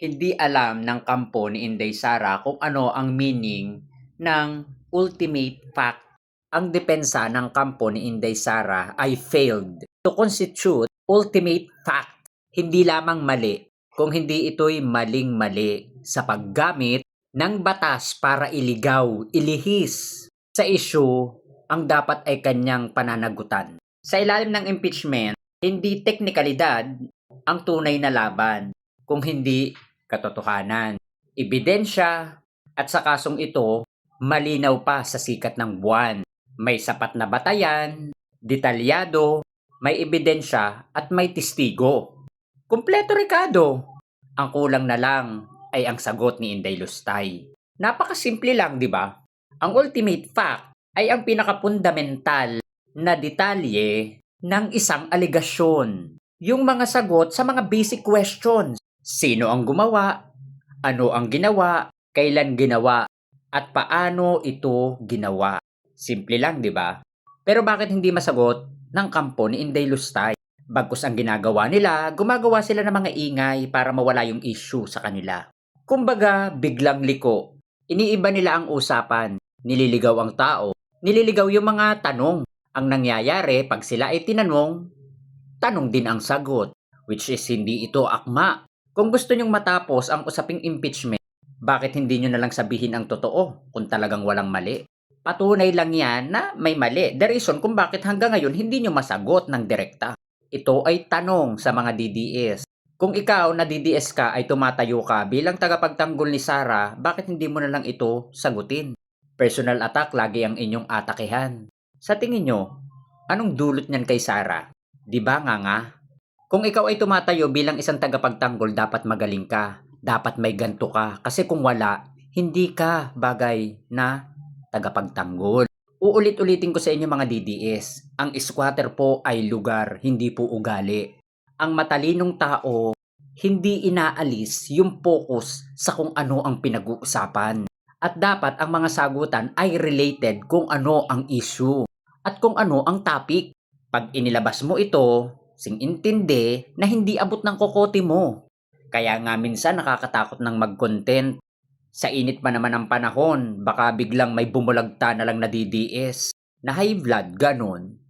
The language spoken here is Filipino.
Hindi alam ng kampo ni Inday Sara kung ano ang meaning ng ultimate fact. Ang depensa ng kampo ni Inday Sara ay failed to constitute ultimate fact. Hindi lamang mali, kung hindi ito'y maling-mali sa paggamit ng batas para iligaw, ilihis sa issue ang dapat ay kanyang pananagutan. Sa ilalim ng impeachment, hindi teknikalidad ang tunay na laban, kung hindi katotohanan, ebidensya, at sa kasong ito, malinaw pa sa sikat ng buwan. May sapat na batayan, detalyado, may ebidensya at may testigo. Kumpleto, Ricardo. Ang kulang na lang ay ang sagot ni Inday Lustay. Napakasimple lang, di ba? Ang ultimate fact ay ang pinakapundamental na detalye ng isang aligasyon. Yung mga sagot sa mga basic questions. Sino ang gumawa? Ano ang ginawa? Kailan ginawa? At paano ito ginawa? Simple lang, di ba? Pero bakit hindi masagot ng kampo ni Inday Lustay? Bagkus ang ginagawa nila, gumagawa sila ng mga ingay para mawala yung issue sa kanila. Kumbaga, biglang liko. Iniiba nila ang usapan. Nililigaw ang tao. Nililigaw yung mga tanong. Ang nangyayari pag sila ay tinanong, tanong din ang sagot. Which is hindi ito akma. Kung gusto nyong matapos ang usaping impeachment, bakit hindi nyo na lang sabihin ang totoo kung talagang walang mali? Patunay lang yan na may mali. The reason kung bakit hanggang ngayon hindi nyo masagot ng direkta. Ito ay tanong sa mga DDS. Kung ikaw na DDS ka ay tumatayo ka bilang tagapagtanggol ni Sara, bakit hindi mo na lang ito sagutin? Personal attack lagi ang inyong atakehan. Sa tingin nyo, anong dulot niyan kay Sara? Di ba nga? Kung ikaw ay tumatayo bilang isang tagapagtanggol, dapat magaling ka. Dapat may ganto ka. Kasi kung wala, hindi ka bagay na tagapagtanggol. Uulit-ulitin ko sa inyo mga DDS, ang squatter po ay lugar, hindi po ugali. Ang matalinong tao, hindi inaalis yung focus sa kung ano ang pinag-uusapan. At dapat ang mga sagutan ay related kung ano ang issue at kung ano ang topic. Pag inilabas mo ito, sing-intindi na hindi abot ng kokote mo. Kaya nga minsan nakakatakot ng mag-content. Sa init pa naman ng panahon, baka biglang may bumulagta na lang na DDS, na high blood, ganon.